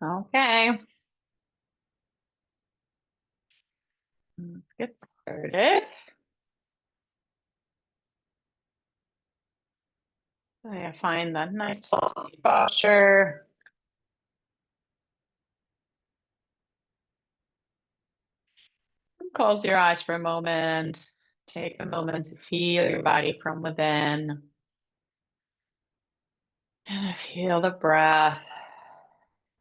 Okay. Let's get started. So you find that nice posture. Close your eyes for a moment. Take a moment to feel your body from within. And feel the breath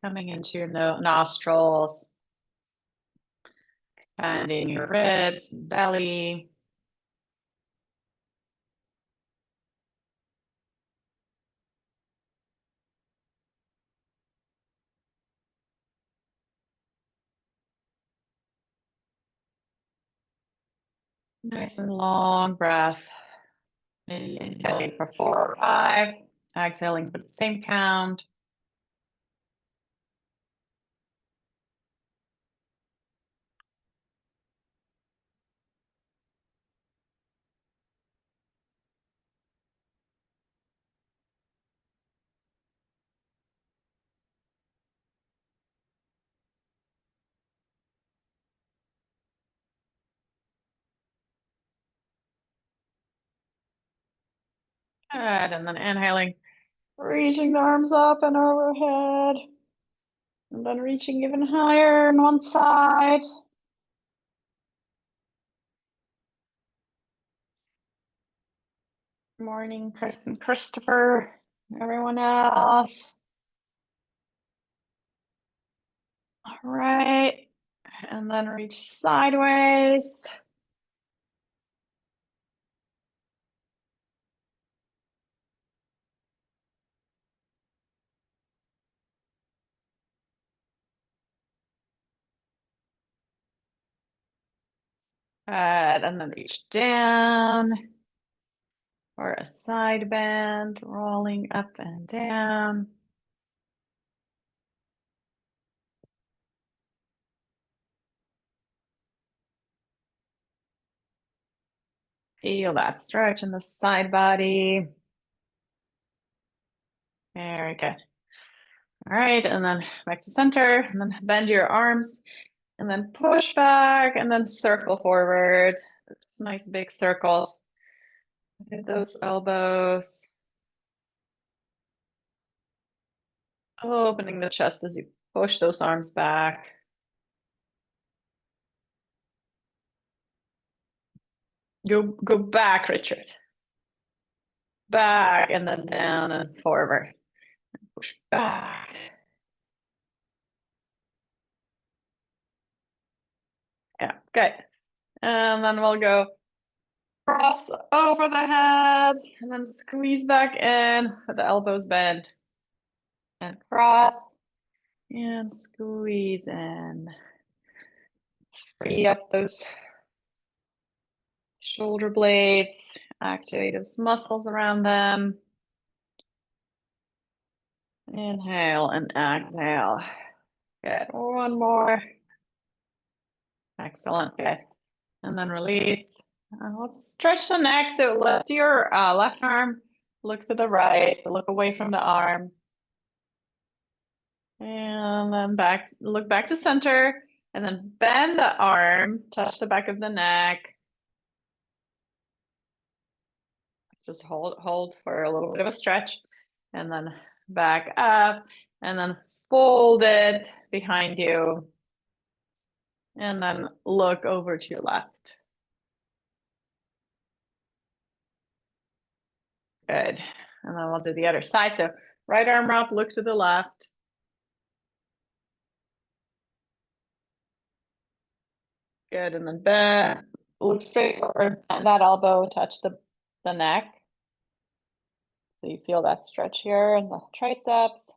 coming into your nostrils, expanding your ribs, belly. Nice and long breath. Maybe inhaling for 4 or 5, exhaling for the same count. Good. And then inhaling, reaching the arms up and overhead. And then reaching even higher on one side. Morning, Chris and Christopher, everyone else. All right. And then reach sideways. Good. And then reach down. Or a side bend, rolling up and down. Feel that stretch in the side body. Very good. All right, and then back to center, and then bend your arms, and then push back, and then circle forward. Just nice big circles. Hit those elbows. Opening the chest as you push those arms back. Go back, Richard. Back, and then down and forward. Push back. Yeah, good. And then we'll go cross over the head, and then squeeze back in with the elbows bent. And cross, and squeeze in. Free up those shoulder blades, activate those muscles around them. Inhale and exhale. Good. One more. Excellent. Good. And then release. Let's stretch the neck. So lift your left arm, look to the right, look away from the arm. And then back, look back to center, and then bend the arm, touch the back of the neck. Just hold for a little bit of a stretch, and then back up, and then fold it behind you, and then look over to your left. Good. And then we'll do the other side. So right arm up, look to the left. Good. And then bend, look straight forward, and that elbow touch the neck. So you feel that stretch here in the triceps.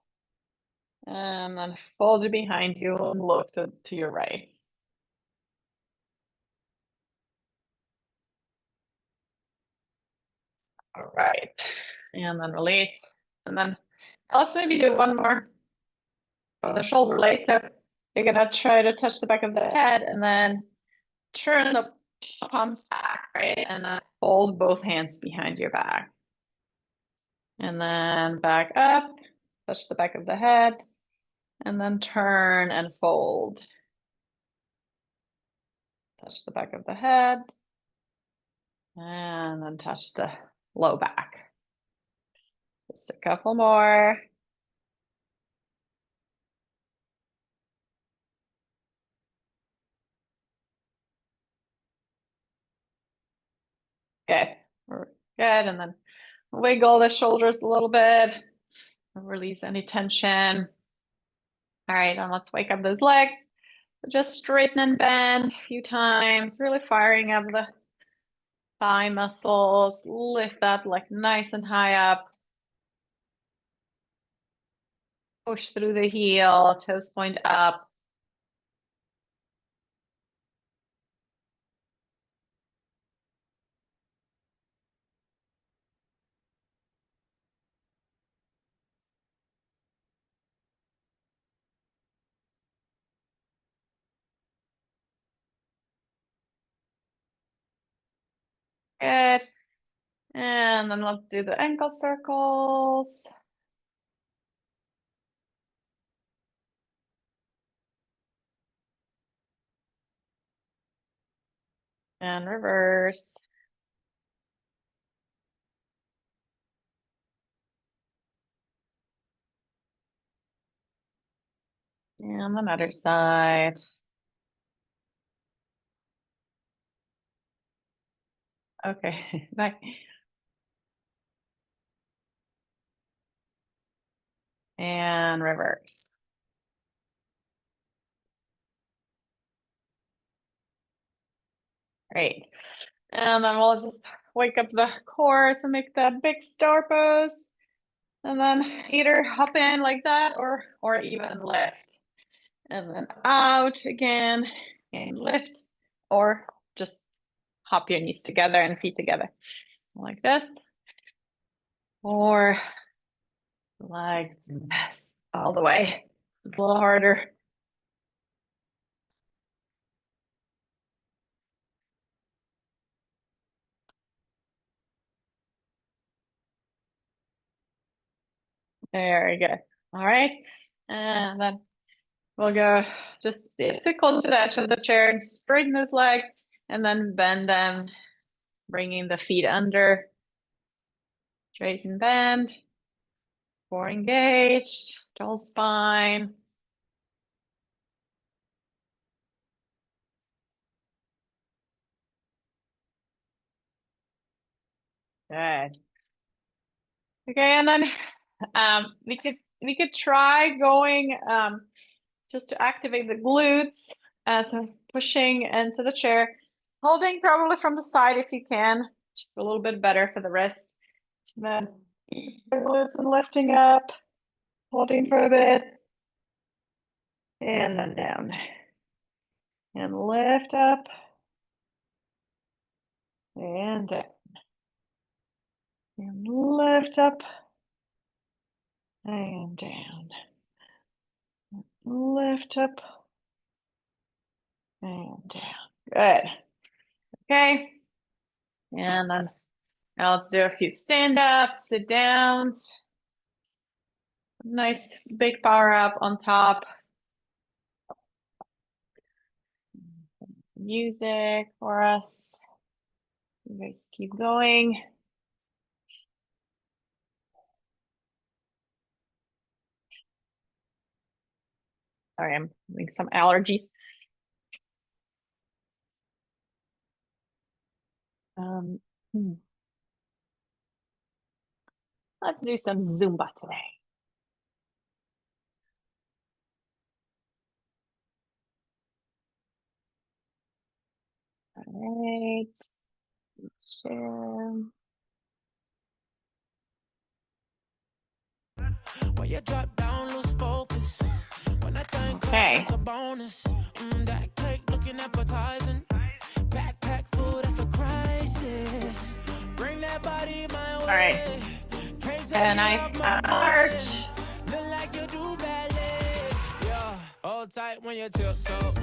And then fold it behind you and look to your right. All right. And then release. And then let's maybe do one more on the shoulder blade. So you're gonna try to touch the back of the head and then turn the palms back, right? And then hold both hands behind your back. And then back up, touch the back of the head, And then turn and fold. Touch the back of the head. And then touch the low back. Just a couple more. Okay, we're good. And then wiggle the shoulders a little bit. Release any tension. All right, and let's wake up those legs. Just straighten and bend a few times, really firing up the thigh muscles. Lift up like nice and high up. Push through the heel, toes point up. Good. And then let's do the ankle circles. And reverse. And the other side. Okay, back. And reverse. Great. And then we'll just wake up the core to make that big star pose. And then either hop in like that or even lift. And then out again and lift, or just hop your knees together and feet together like this. Or like this, all the way. It's a little harder. Very good. All right. And then we'll go just sit close to the edge of the chair and straighten those legs and then bend them, bringing the feet under. Straighten, bend. Core engaged, dull spine. Good. Okay, and then we could try going just to activate the glutes as I'm pushing into the chair, holding probably from the side if you can, just a little bit better for the wrist. Then the glutes and lifting up, holding for a bit, and then down, and lift up, and down, and lift up, and down. Lift up and down. Good. Okay. And then now let's do a few stand-ups, sit downs. Nice big power up on top. Some music for us. You guys keep going. Sorry, I'm having some allergies. Let's do some Zumba today. All right. Share. When you drop down, lose focus. When I think it's a bonus. That cake looking appetizing. Backpack food, that's a crisis. Bring that body my way. All right. And a nice arch. Look like you do ballet. Yeah, hold tight when you tiptoe.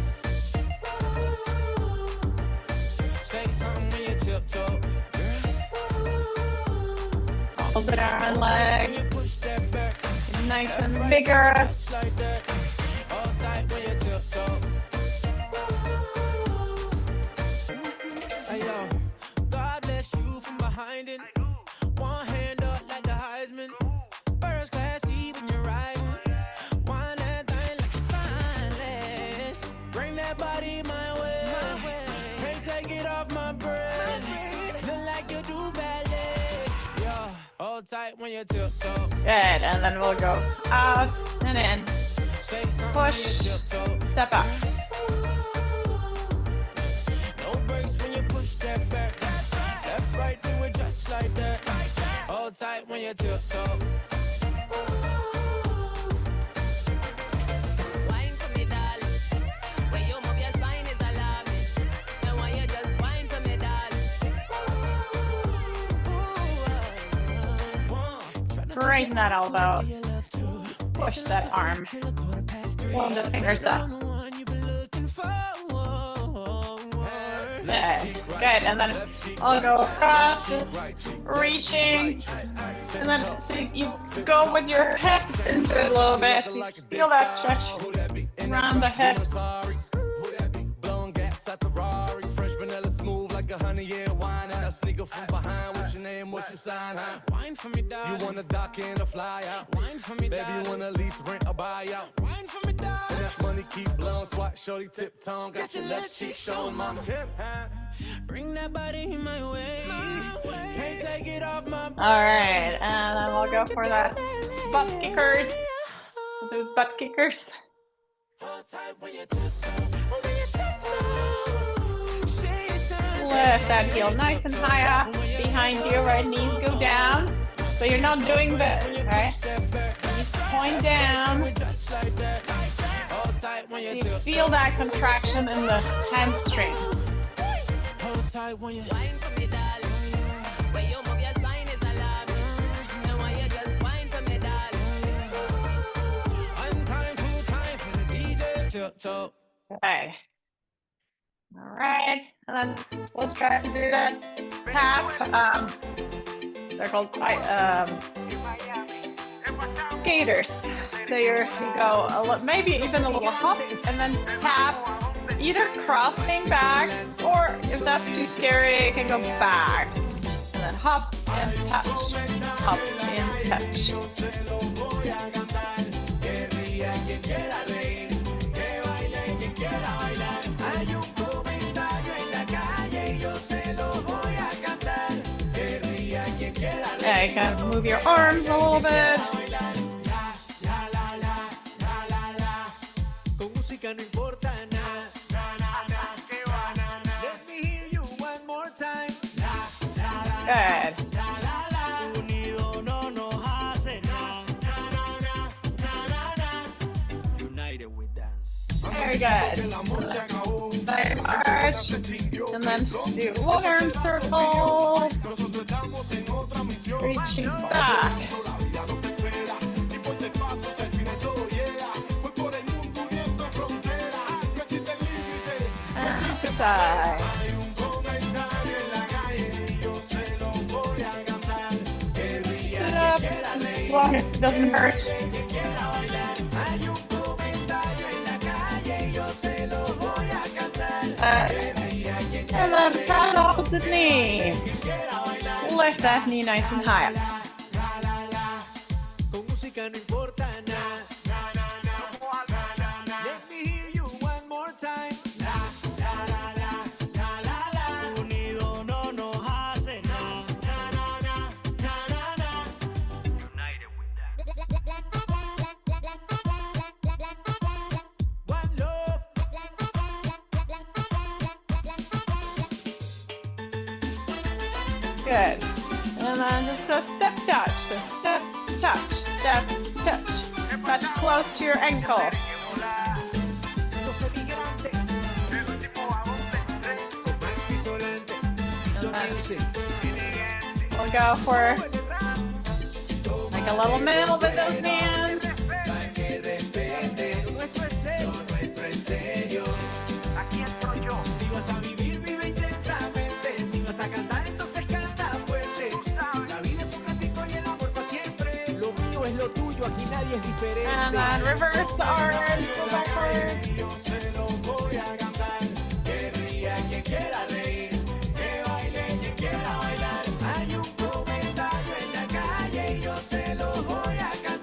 Say something when you tiptoe. Hold it on leg. Nice and vigorous. Good, and then we'll go out and in. Push, step up. No breaks when you push that back. Left, right, do it just like that. Hold tight when you tiptoe. Wine for me, darling. When you move your spine is alarming. And when you just wine for me, darling. Straighten that elbow. Push that arm. Hold the fingers up. There. Good. And then I'll go across, just reaching. And then see, you go with your hips into it a little bit. So you feel that stretch around the hips. Blowing gas at the Rari. Fresh vanilla smooth like a honey-year wine. And I sneak up from behind. What's your name? What's your sign? Huh? Wine for me, darling. You wanna dock in or fly out? Wine for me, Baby, darling. you wanna lease, rent, or buy out? Wine for me, darling. And that money keep blowing, swat, shorty, tip tongue. Got your left cheek showing, mama. Tip, huh? Bring that body my way. Can't take it off my All right, and then we'll go for that butt kickers. Those butt kickers. Lift that heel nice and high up behind you. Right knees go down. So you're not doing this, okay? Knees point down. You feel that contraction in the hamstring. Wine for me, darling. When you move your spine is alarming. And when you just wine for me, darling. One time, two time for the DJ. Tiptoe. Okay. All right, and then we'll try to do that tap. They're called skaters. So you go maybe even a little hop and then tap, either crossing back or if that's too scary, you can go back and then hop and touch, hop and touch. Yeah, you can move your arms a little bit. Con música no importa nada. Let me hear you one more time. Good. Unido no nos hace nada. United we dance. Very good. Side arch. And then do long arm circles. Reaching back. And side. Sit up. As long as it doesn't hurt. And then tap the opposite knee. Lift that knee nice and high up. Con música no importa nada. Let me hear you one more time. Unido no nos hace nada. United we dance. One love. Good. And then just a step touch. So step, touch, step, touch. Touch close to your ankle. We'll go for like a little middle with those hands. And then reverse the arms, go backwards.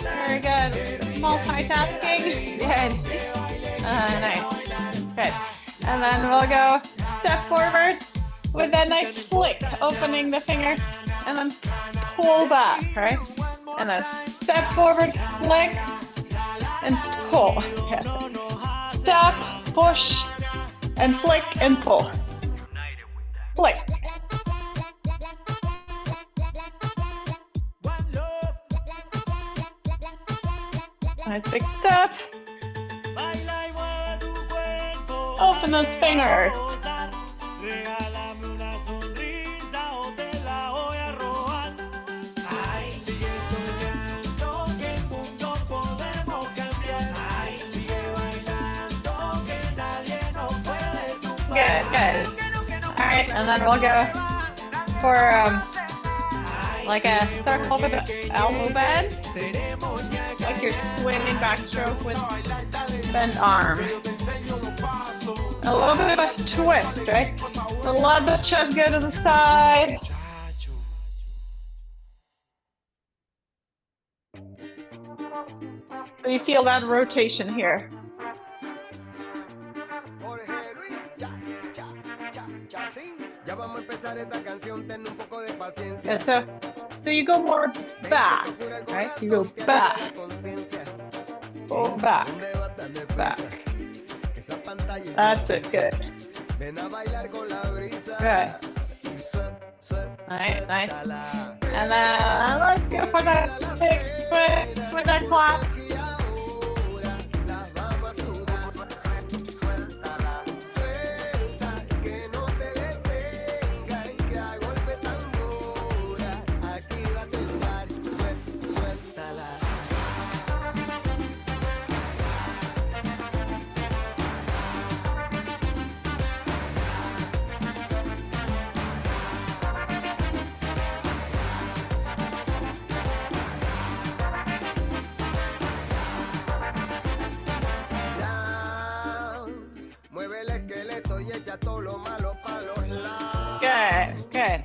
Very good. Multitasking. Good. Nice. Good. And then we'll go step forward with that nice flick, opening the fingers, and then pull back, right? And then step forward, flick, and pull. Yes. Step, push, and flick and pull. Flick. Nice big step. Open those fingers. Good, good. All right, and then we'll go for like a circle with the elbow bend, like you're swimming backstroke with bent arm. A little bit of a twist, right? So let the chest go to the side. So you feel that rotation here. Yeah, so you go more back, right? You go back, back, back. That's it, good. Good. Nice, nice. And then let's go for that big twist with that clap. Good, good.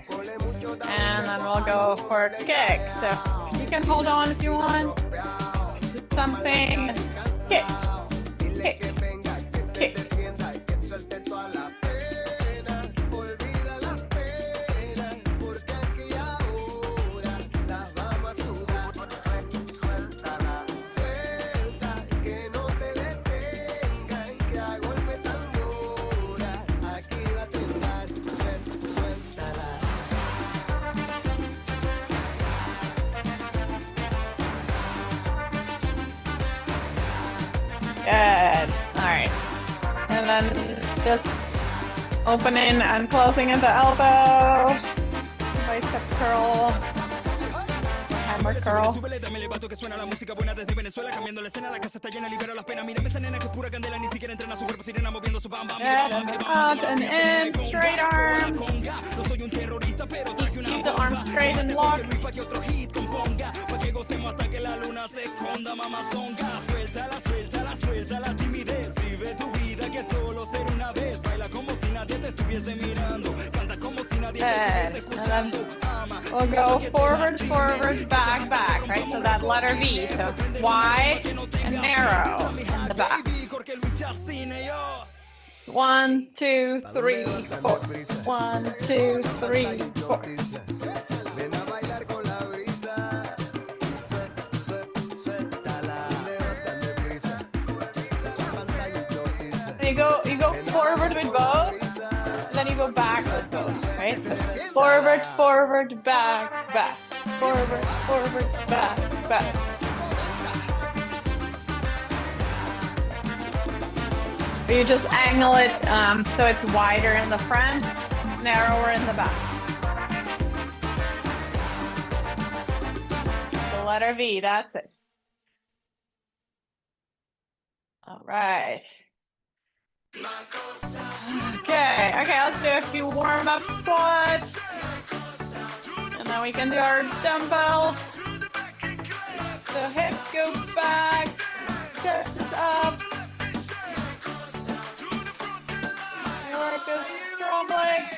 And then we'll go for a kick. So you can hold on if you want. Do something. Kick, kick, kick. Good. All right. And then just opening and closing at the elbow. Bicep curl. Hammer curl. Good. Out and in. Straight arm. Keep the arm straight and locked. Suelta la timidez, vive tu vida que solo ser una vez, baila como si nadie te estuviese mirando, canta como si nadie te estuviese escuchando. We'll go forward, forward, back, back, right? So that letter V, so wide and narrow in the back. 1, 2, 3, 4. 1, 2, 3, 4. You go forward with both, and then you go back with both, right? So forward, forward, back, back. Forward, forward, back, back. You just angle it so it's wider in the front, narrower in the back. The letter V, that's it. All right. Okay, let's do a few warm-up squats. And then we can do our dumbbells. The hips go back, chest is up. Work those strong legs.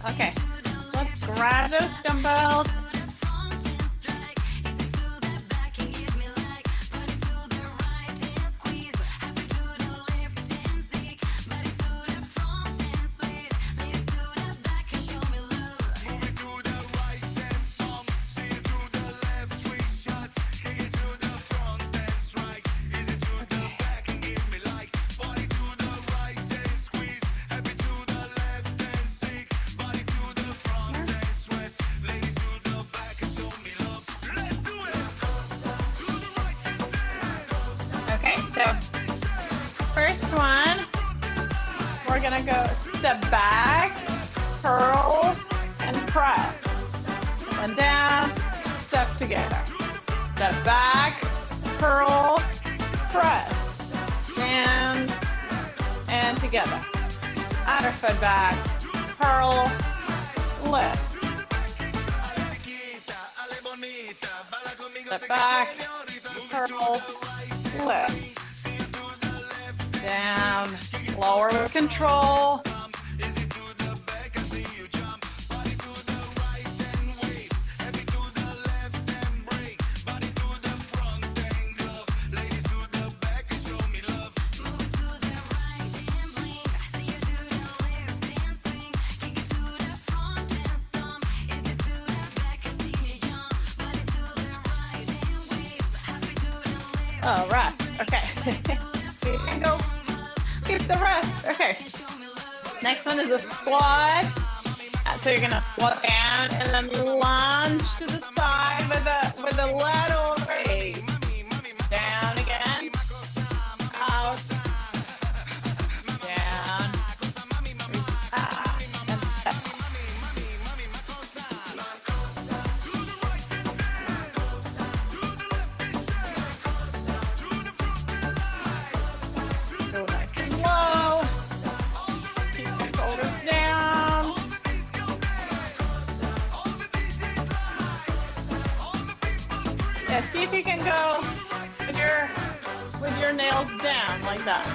Okay, let's grab those dumbbells gonna go step back, curl, and press. And down, step together. Step back, curl, press. Down, and together. Outer foot back, curl, lift. Step back, curl, lift. Down, lower with control. Oh, rest. Okay. You can go keep the rest. Okay. Next one is a squat. So you're gonna squat down and then lunge to the side with a lateral raise. Down again. Out. Down. And step. Go nice and low. Keep the shoulders down. Yeah, see if you can go with your nails down like that.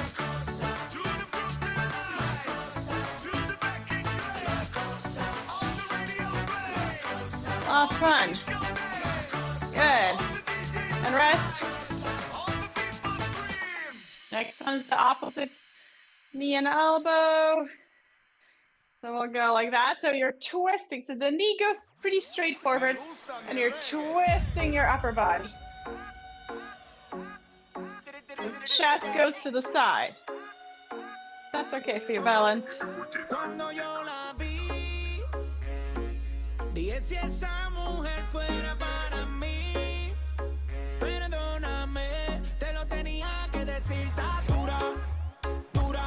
Last one. Good. And rest. Next one's the opposite knee and elbow. So we'll go like that. So you're twisting. So the knee goes pretty straight forward and you're twisting your upper body. The chest goes to the side. That's okay for your balance. Cuando yo la vi, dije si esa mujer fuera para mí. Perdóname, te lo tenía que decir. Está dura, dura,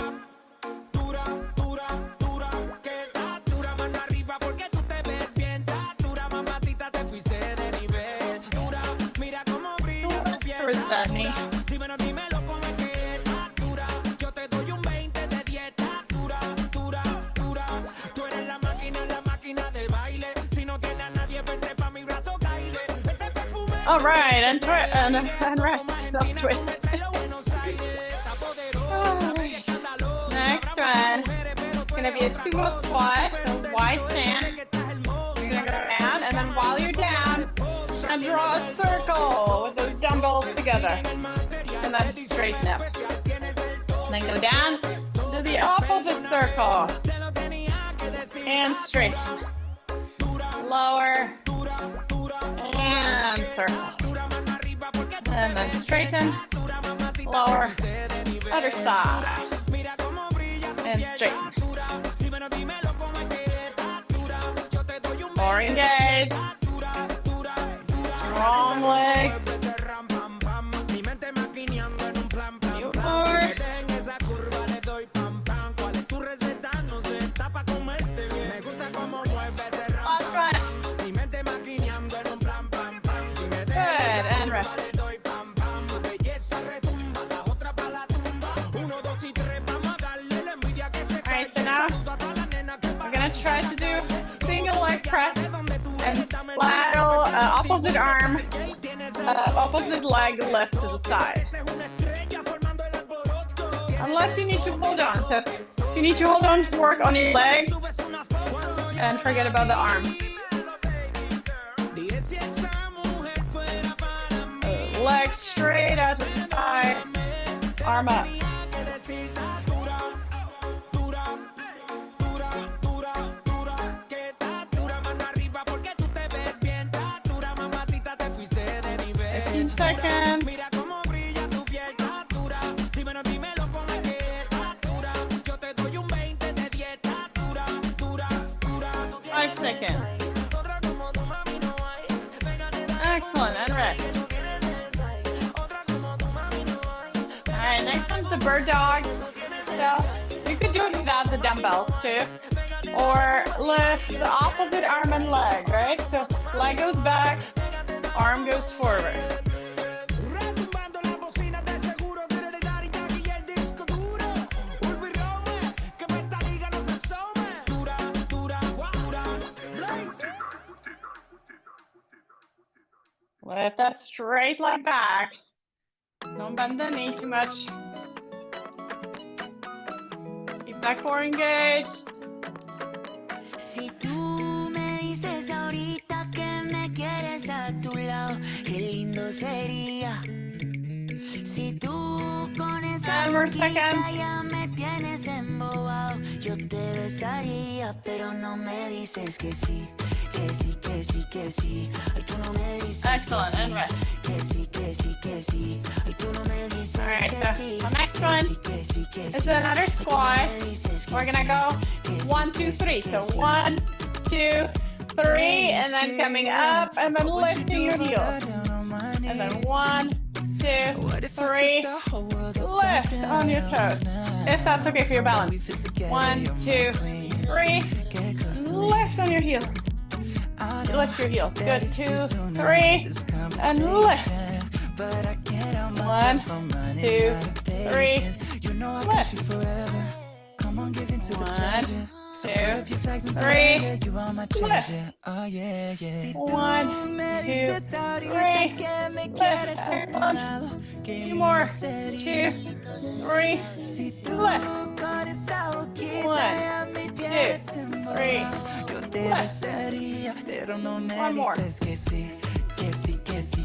dura, dura, dura. Que está dura mano arriba porque tú te ves bien. Está dura, mamacita, te fuiste de nivel. Dura, mira cómo brilla tu piel. Towards that knee. Dímelo, dímelo cómo es que está dura. Yo te doy un 20 de dieta. Dura, dura, dura. Tú eres la máquina del baile. Si no tienes a nadie, vente pa' mi brazo, caile. Ese perfume. All right, and rest. Self twist. All right. Next one. It's gonna be a sumo squat, so wide stance. You're gonna go down, and then while you're down, and draw a circle with those dumbbells together, and then straighten up. And then go down to the opposite circle, and straighten. Lower, and circle. And then straighten, lower, other side, and straighten. More engaged, strong legs. Few more. Last one. Good, and rest. Alright, so now we're gonna try to do single leg press and lateral opposite arm, opposite leg lift to the side. Unless you need to hold on. So if you need to hold on, work on your legs and forget about the arms. Legs straight out to the side, arm up. Seconds. 5 seconds. Excellent, and rest. Alright, next one's the bird dog. So you could do it without the dumbbells too. Or lift the opposite arm and leg, right? So leg goes back, arm goes forward. Retumbando las bocinas de seguro, tírale Daddy Yankee y el disco duro. Ulvi Rome, que pa' esta liga no se some. Dura, dura, dura, blaze. Lift that straight leg back. Don't bend the knee too much. Keep that core engaged. Si tú me dices ahorita que me quieres a tu lado, qué lindo sería. Si tú con esa 10 more boquita seconds. ya me tienes embobado, yo te besaría, pero no me dices que sí, que sí, que sí, que sí. Ay, tú no me dices Excellent, que and rest. sí, que sí, que sí, que sí. Ay, tú no me dices All right, que so sí, the next one que sí, que is sí. another squat. We're gonna go 1, 2, 3. So 1, 2, 3, and then coming up, and then lifting your heels. And then 1, 2, 3, lift on your toes. If that's okay for your balance. 1, 2, 3, lift on your heels. Lift your heels. Good. 2, 3, and lift. 1, 2, 3, lift. 1, 2, 3, lift. 1, 2, 3, lift. Excellent. 2 more. 2, 3, lift. 1, 2, 3, lift. One more.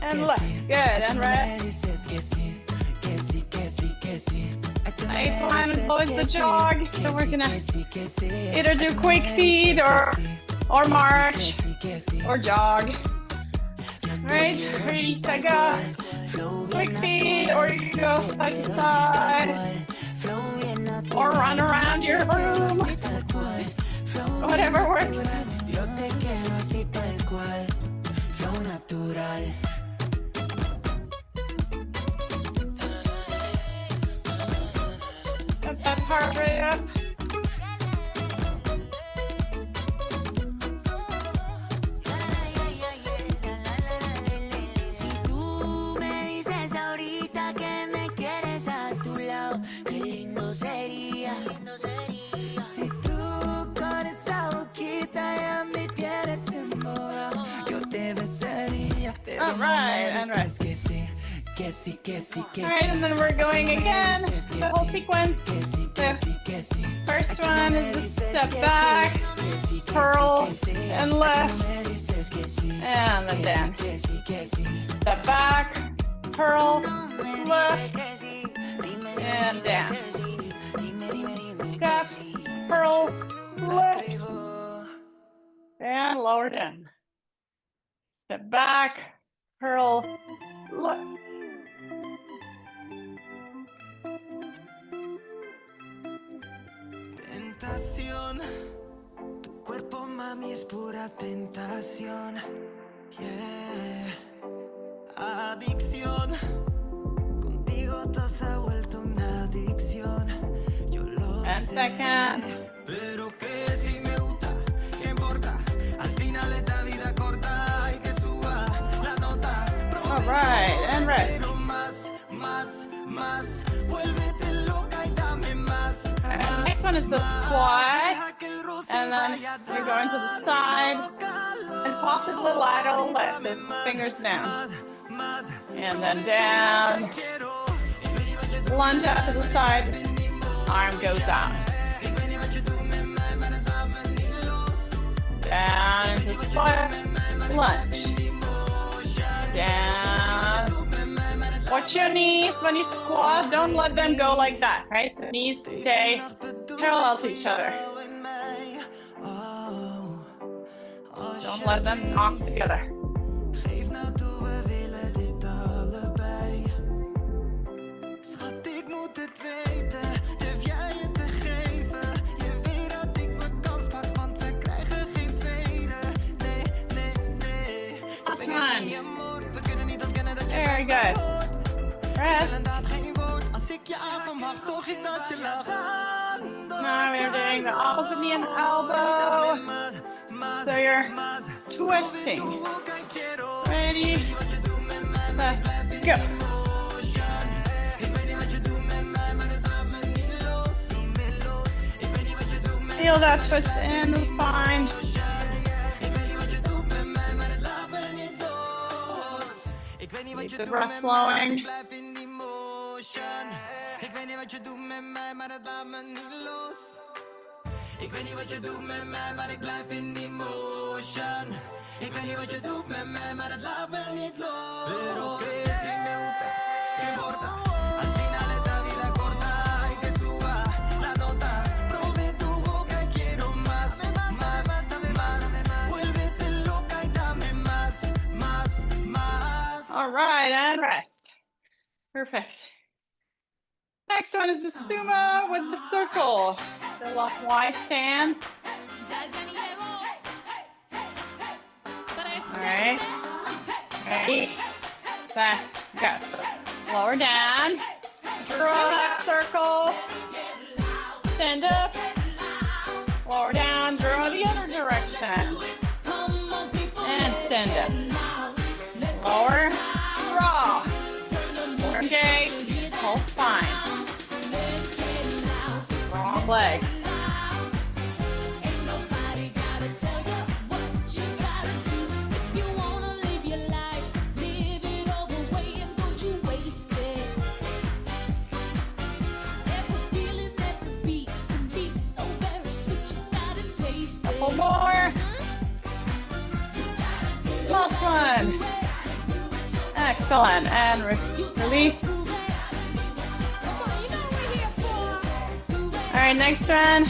And lift. Good. And rest. Nice one. Always the jog. So we're gonna either do quick feet or march or jog. Right? Ready, set, go. Quick feet, or you can go side to side, or run around your room. Whatever works. Yo te quiero así tal cual, flow natural. Get that heart rate up. Si tú me dices ahorita que me quieres a tu lado, qué lindo sería. Si tú con esa boquita ya me tienes embobado, yo te besaría, pero All right, and rest. que sí, que sí, que sí, que All right, and then we're going again. The whole sequence. The first one is the step back, curl, and left, and then down. Step back, curl, left, and down. Step, curl, lift, and lower down. Step back, curl, lift. Tentación, tu cuerpo mami es pura tentación. Yeah. Adicción, contigo todo se ha vuelto una adicción. Yo lo And sé. second. Pero que si me gusta, ¿qué importa? Al final esta vida corta y que suba la nota. All right, and rest. Pero más, más, más. Vuélvete loca y dame más. All right, next one is the squat, and then you're going to the side, and possibly lateral lift, with fingers down, and then down, lunge out to the side, arm goes out, down into squat, lunge, down. Watch your knees when you squat, don't let them go like that, right? So knees stay parallel to each other. Don't let them knock together. Geef nou toe, we willen dit allebei. Schat, ik moet het weten. Durf jij het te geven? Je weet dat ik mijn kans pak, want we krijgen geen tweede. Nee, nee, nee. Last one. Je moet, we kunnen niet ontkennen dat je Very good. Rest. inderdaad geen woord. Als ik je aanval mag, zorg ik dat je lacht. Now you're doing the opposite knee and elbow. So you're twisting. Ready, set, go. Feel that twist in the spine. Keep the breath flowing. Ik weet niet wat je doet met mij, maar ik blijf in emotion. Ik weet niet wat je doet met mij, maar het laat me niet los. Pero que si me gusta, que importa. Al final esta vida corta, hay que suba la nota. Probé tu boca y quiero más, más, dame más. Vuélvete loca y dame más, más, más. All right, and rest. Perfect. Next one is the sumo with the circle. The left wide stance. All right. Ready, set, go. So lower down. Draw that circle. Stand up. Lower down. Draw the other direction. And stand up. Lower. Draw. Engage. Whole spine. Wrong legs. Couple more. Last one. Excellent. And release. All right, next one.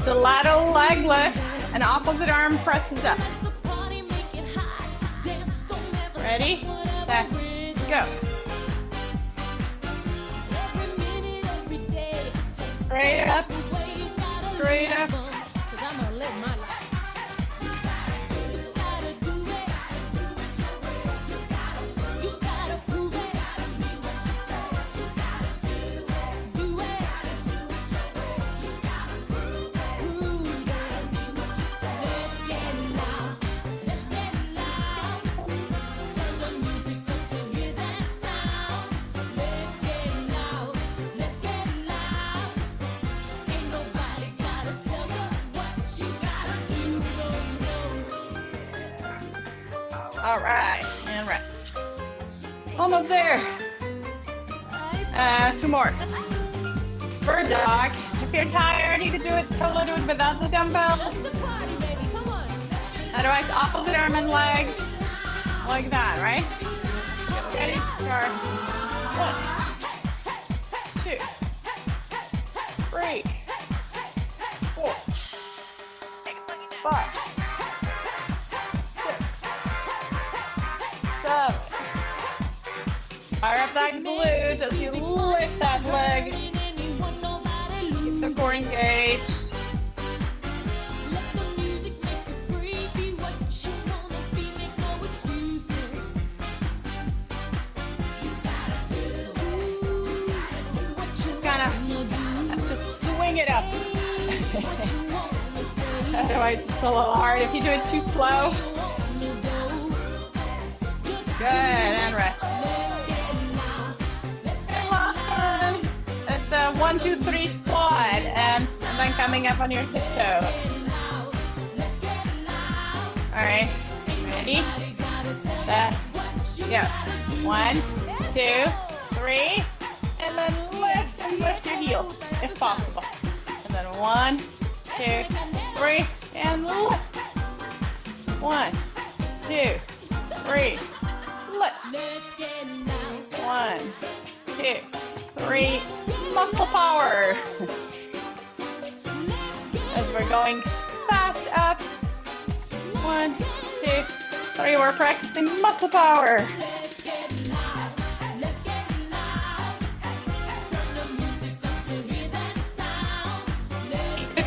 The lateral leg lift and opposite arm presses up. Ready, set, go. Straight up, straight up. All right, and rest. Almost there. Two more. Bird dog. If you're tired, you can do it, totally do it without the dumbbells. Otherwise, opposite arm and leg. Like that, right? Get ready, start. 1, 2, 3, 4, 5. 7. Fire up that glute as you lift that leg. Keep the core engaged. Kind of just swing it up. Otherwise, it's a little hard if you do it too slow. Good, and rest. And last one. It's the 1, 2, 3 squat, and then coming up on your tiptoes. All right, ready, set, go. 1, 2, 3, and then lift your heels if possible. And then 1, 2, 3, and lift. 1, 2, 3. Lift. 1, 2, 3. Muscle power. As we're going fast up. 1, 2, 3. We're practicing muscle power.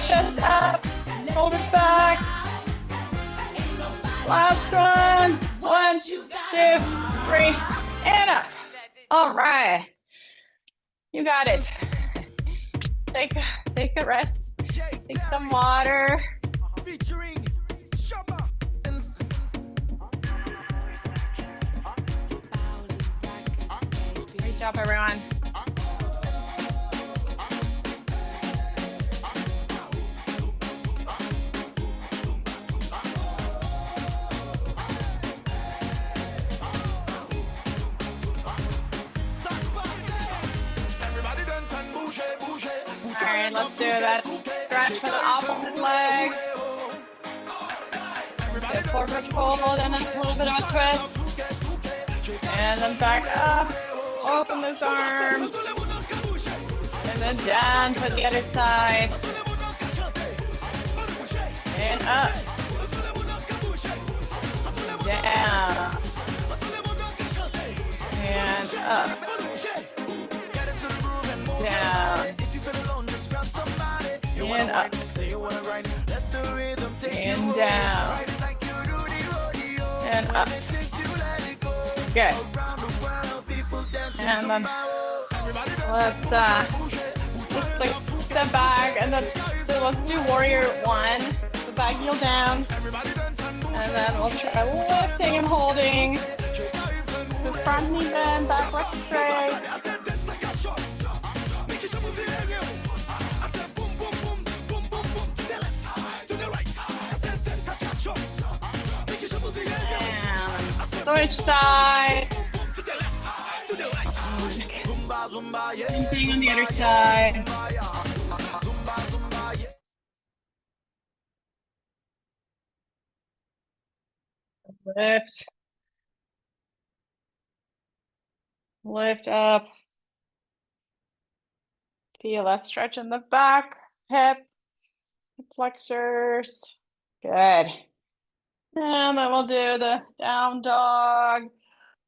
Chest up. Shoulders back. Last one. 1, 2, 3, and up. All right. You got it. take a rest, Shake take some that, water. featuring Shabba and Great job, everyone. everybody dance and bouge, bouge. All right, let's do that stretch for the opposite leg. Good forward fold and then a little bit of a twist. And then back up. Open those arms. And then down for the other side. And up. Down. And up. Down. And up. And down. And up. Good. And then let's just like step back and then so let's do warrior one. So back heel down. And then we'll try lifting and holding. The front knee bend, back leg straight. And switch side. Same thing on the other side. Lift. Lift up. Feel that stretch in the back, hip, flexors. Good. And then we'll do the down dog.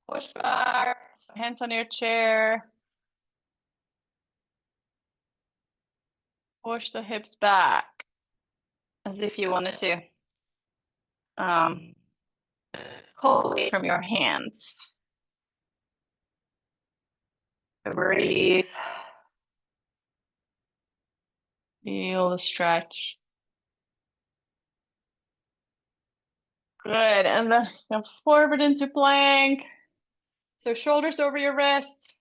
Push back. Hands on your chair. Push the hips back as if you wanted to pull away from your hands. Breathe. Feel the stretch. Good, and then come forward into plank. So shoulders over your wrists.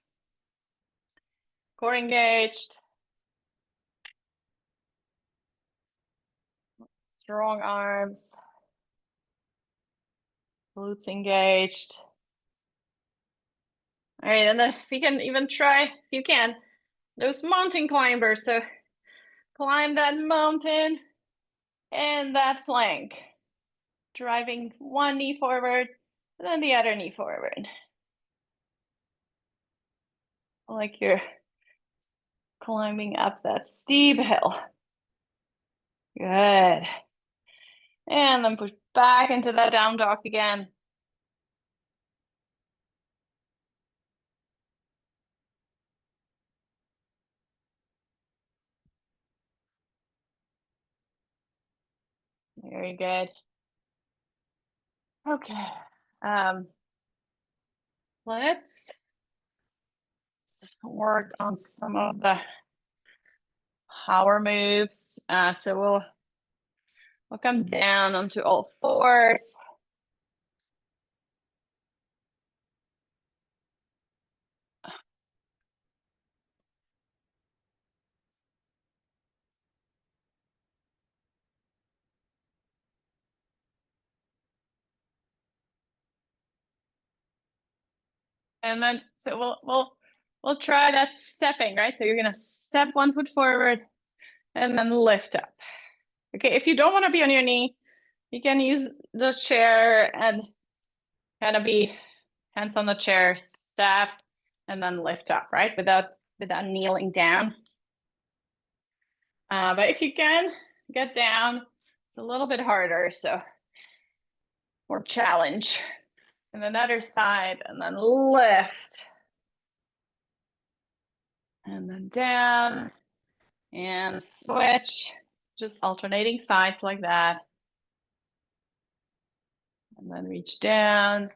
Core engaged. Strong arms. Glutes engaged. All right, and then we can even try, if you can, those mountain climbers. So climb that mountain and that plank. Driving one knee forward and then the other knee forward. Like you're climbing up that steep hill. Good. And then push back into that down dog again. Very good. Okay. Let's work on some of the power moves. So we'll come down onto all fours. And then so we'll try that stepping, right? So you're gonna step one foot forward and then lift up. Okay, if you don't want to be on your knee, you can use the chair and kind of be hands on the chair, step, and then lift up, right? Without kneeling down. But if you can get down, it's a little bit harder, so more challenge. And another side, and then lift. And then down, and switch. Just alternating sides like that. And then reach down,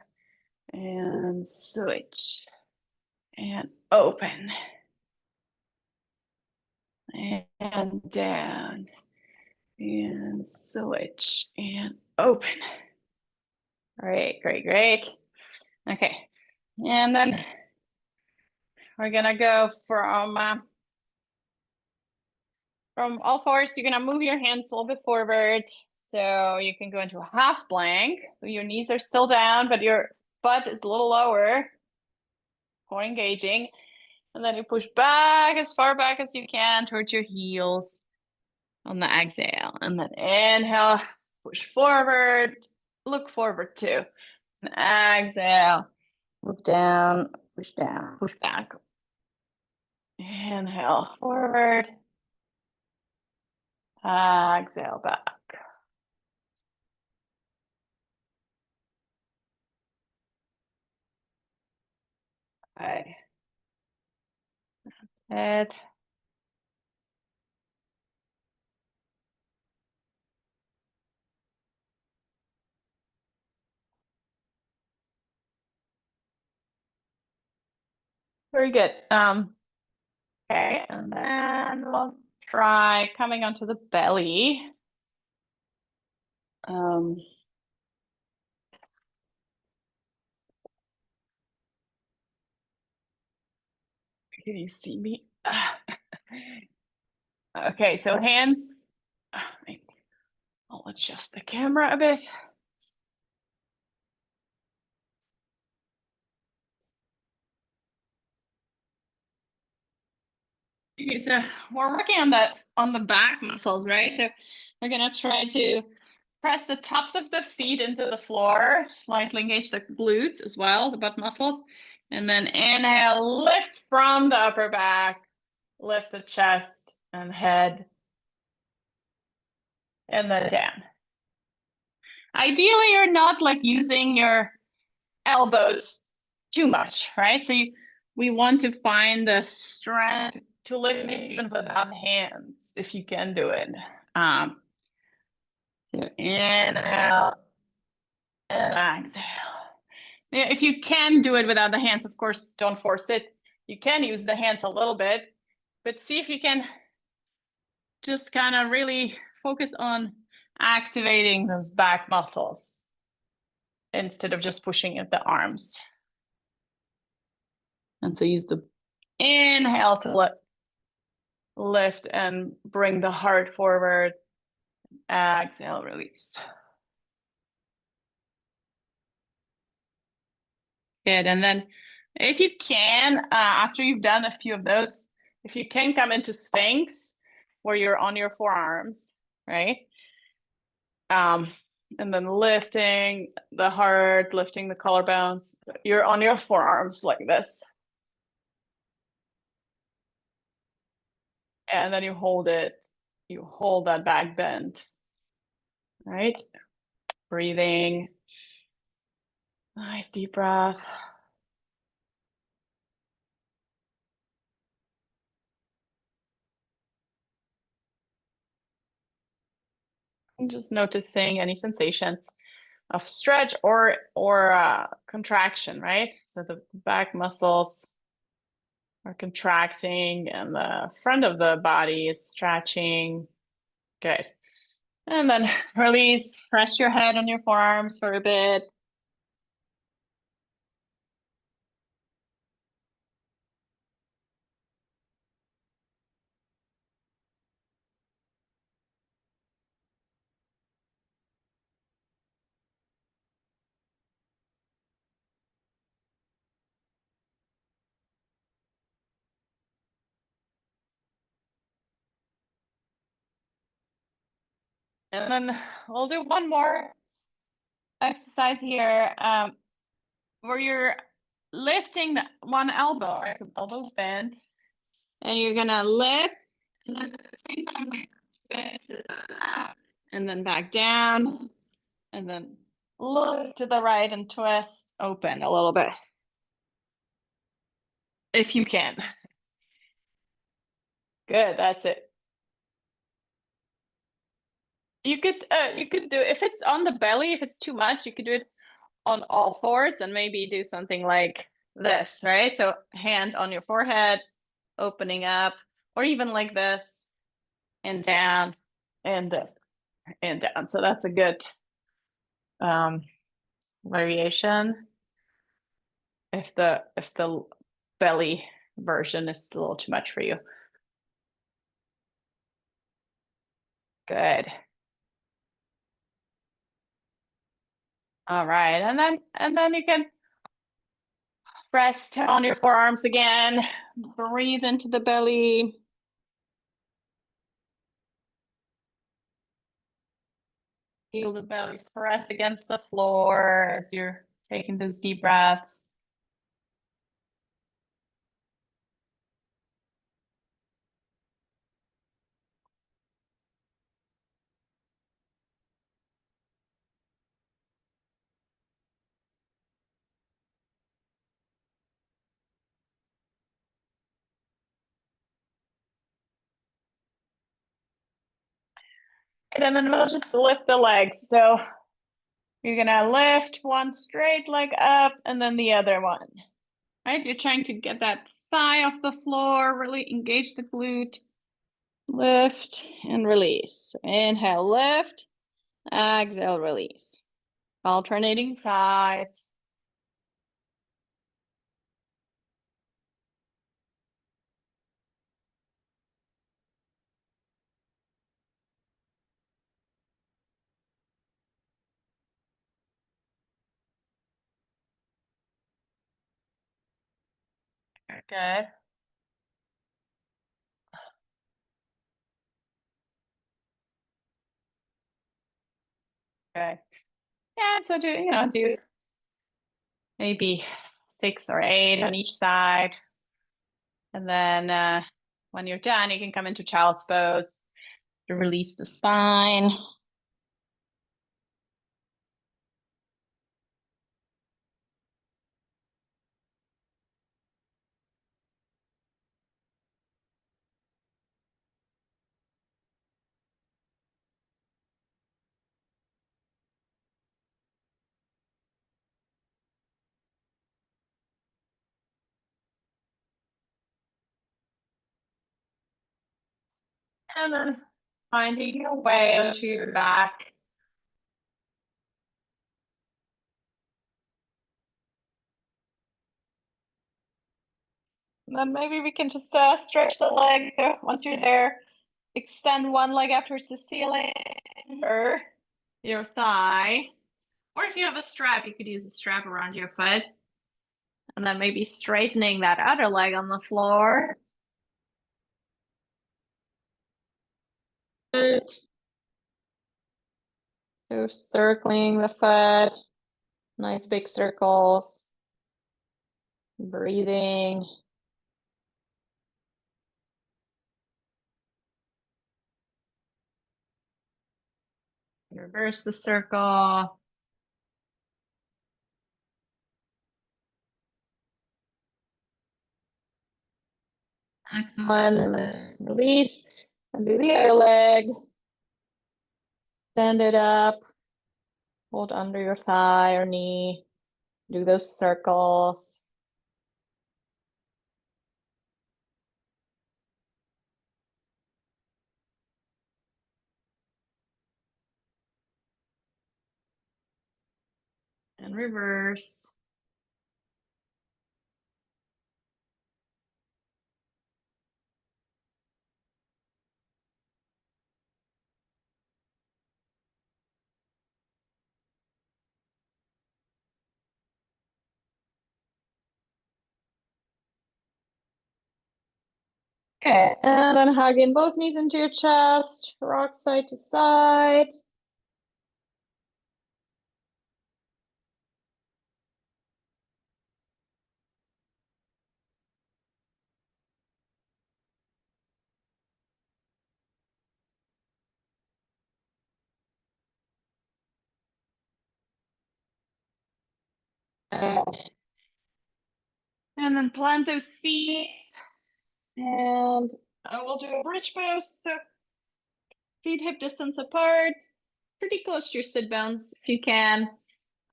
and switch. And open. and down and switch and open. Great, great, great. Okay, and then we're gonna go from all fours. You're gonna move your hands a little bit forward, so you can go into a half plank. So your knees are still down, but your butt is a little lower, core engaging. And then you push back as far back as you can towards your heels on the exhale. And then inhale, push forward, look forward too. And exhale, look down, push back. Inhale, forward. Exhale, back. Okay. Head. Very good. Okay, and then we'll try coming onto the belly. Can you see me? Okay, so hands. I'll adjust the camera a bit. Okay, so we're working on the back muscles, right? So we're gonna try to press the tops of the feet into the floor, slightly engage the glutes as well, the butt muscles. And then inhale, lift from the upper back, lift the chest and head, and then down. Ideally, you're not like using your elbows too much, right? So we want to find the strength to lift even without hands, if you can do it. So inhale and exhale. Yeah, if you can do it without the hands, of course, don't force it. You can use the hands a little bit, but see if you can just kind of really focus on activating those back muscles instead of just pushing at the arms. And so use the inhale to lift and bring the heart forward. Exhale, release. Good. And then if you can, after you've done a few of those, if you can come into Sphinx where you're on your forearms, right? And then lifting the heart, lifting the collarbones. You're on your forearms like this. And then you hold it. You hold that back bend. Right? Breathing. Nice deep breath. And just noticing any sensations of stretch or contraction, right? So the back muscles are contracting and the front of the body is stretching. Good. And then release, rest your head on your forearms for a bit. And then we'll do one more exercise here where you're lifting the one elbow, right? So elbows bent. And you're gonna lift and then at the same time like this, and then back down, and then look to the right and twist open a little bit. If you can. Good, that's it. You could do, if it's on the belly, if it's too much, you could do it on all fours and maybe do something like this, right? So hand on your forehead, opening up, or even like this, and down, and down. So that's a good variation. If the belly version is a little too much for you. Good. All right, and then you can rest on your forearms again. Breathe into the belly. Feel the belly press against the floor as you're taking those deep breaths. And then we'll just lift the legs. So you're gonna lift one straight leg up and then the other one. Right? You're trying to get that thigh off the floor, really engage the glute. Lift and release. Inhale, lift. Exhale, release. Alternating sides. Good. Okay. Yeah, so do maybe 6 or 8 on each side. And then when you're done, you can come into child's pose to release the spine. And then finding your way onto your back. And then maybe we can just stretch the legs. So once you're there, extend one leg up towards the ceiling or your thigh. Or if you have a strap, you could use a strap around your foot. And then maybe straightening that other leg on the floor. Good. So circling the foot. Nice big circles. Breathing. Reverse the circle. Excellent. And then release. And do the other leg. Stand it up. Hold under your thigh or knee. Do those circles. And reverse. Okay, and then hugging both knees into your chest, rock side to side. And then plant those feet. And I will do a bridge pose. So feet hip distance apart, pretty close to your sit bones if you can.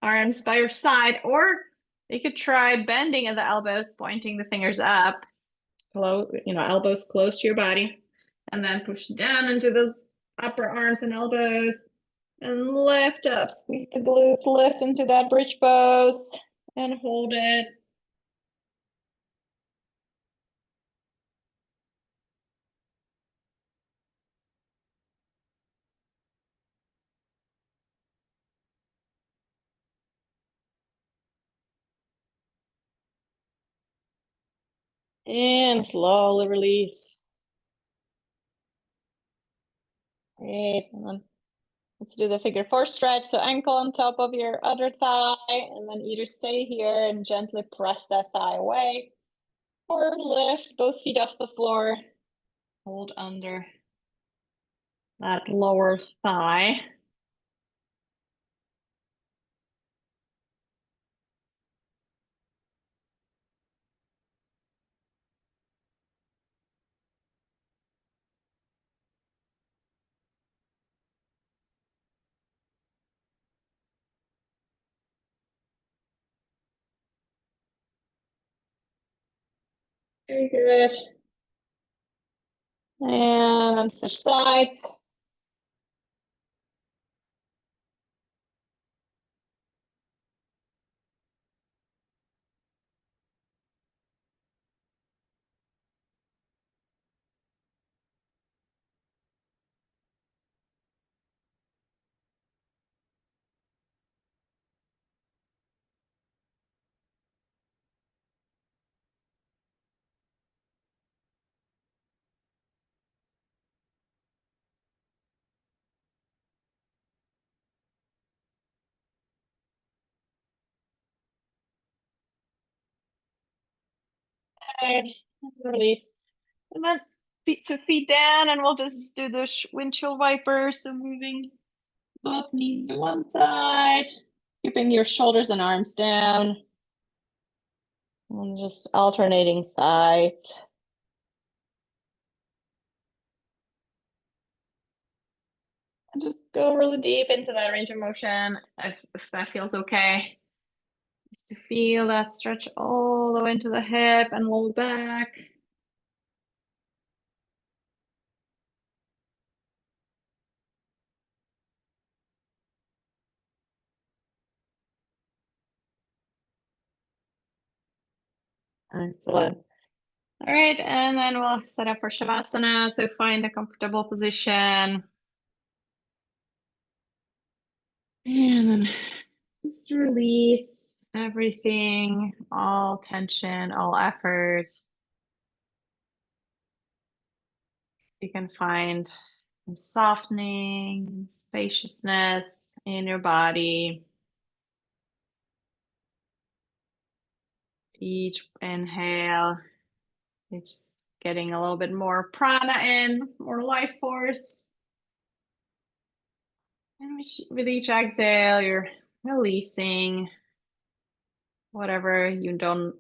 Arms by your side, or you could try bending at the elbows, pointing the fingers up. close, elbows close to your body, and then push down into those upper arms and elbows, and lift up. Squeeze the glutes, lift into that bridge pose, and hold it. And slowly release. Great. And then let's do the figure four stretch. So ankle on top of your other thigh, and then either stay here and gently press that thigh away, or lift both feet off the floor. Hold under that lower thigh. Very good. And switch sides. Okay. Release. And then feet down, and we'll just do the windshield wipers. So moving both knees to one side, keeping your shoulders and arms down, and just alternating sides. And just go really deep into that range of motion if that feels okay. Just to feel that stretch all the way into the hip and roll back. Excellent. All right, and then we'll set up for Shavasana. So find a comfortable position. And then just release everything, all tension, all effort. You can find some softening, spaciousness in your body. Each inhale, you're just getting a little bit more prana in, more life force. And with each exhale, you're releasing whatever you don't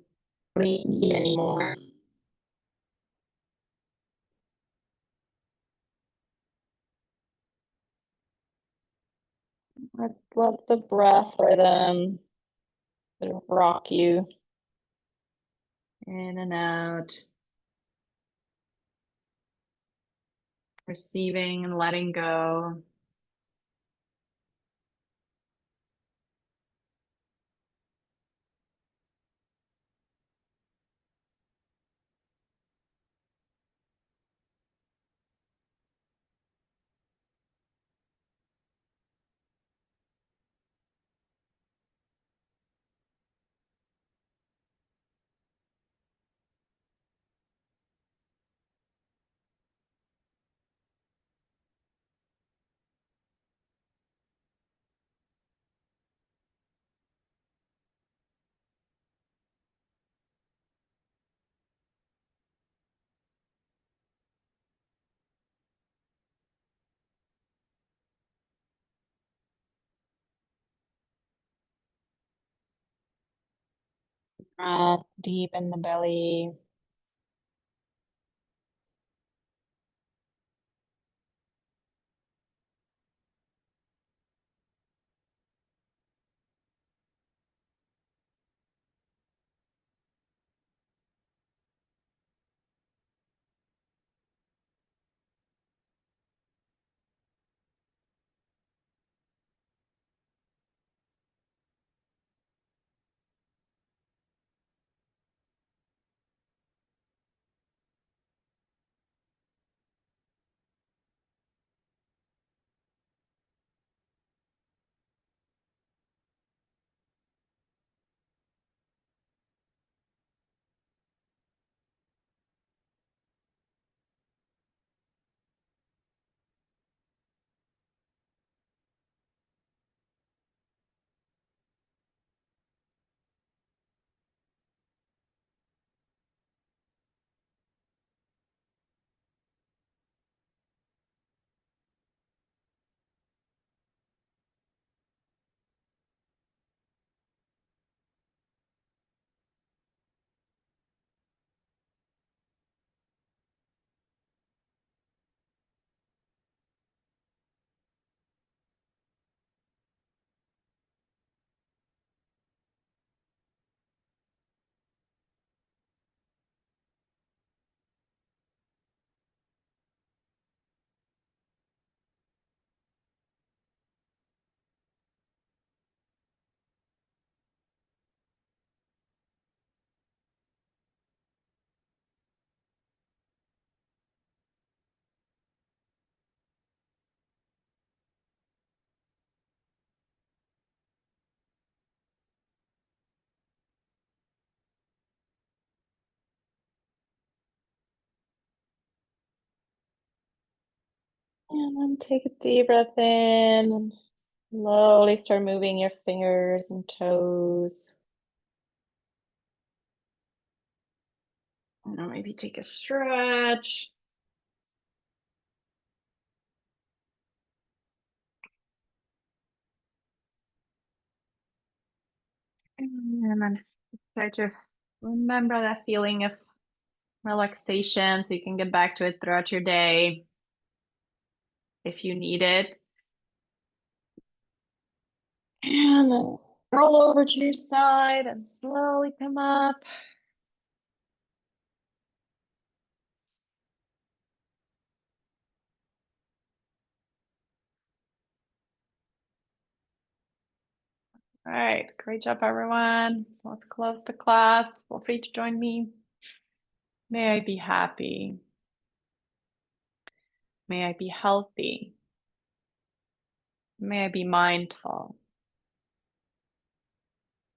really need anymore. Let the breath rhythm sort of rock you in and out, receiving and letting go. Breath deep in the belly. And take a deep breath in. And slowly start moving your fingers and toes. And maybe take a stretch. And then try to remember that feeling of relaxation so you can get back to it throughout your day if you need it. And then roll over to your side and slowly come up. All right, great job, everyone. So let's close the class. Feel free to join me. May I be happy. May I be healthy. May I be mindful.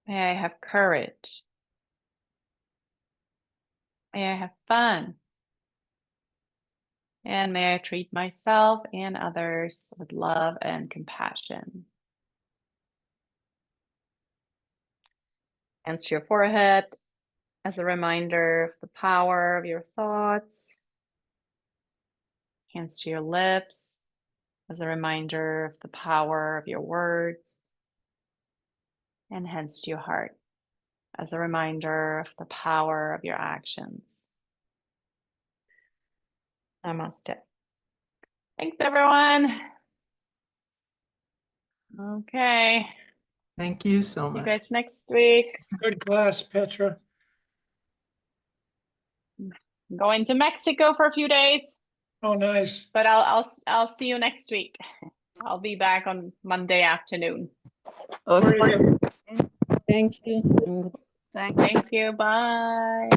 May I have courage. May I have fun. And may I treat myself and others with love and compassion. Hands to your forehead as a reminder of the power of your thoughts. Hands to your lips as a reminder of the power of your words. And hands to your heart as a reminder of the power of your actions. Namaste. Thanks, everyone. Okay, Thank you so see you much. guys next week. Good class, Petra. Going to Mexico for a few days, Oh, nice. but I'll see you next week. I'll be back on Monday afternoon. Very Okay, good. thank you. Thank you. Bye.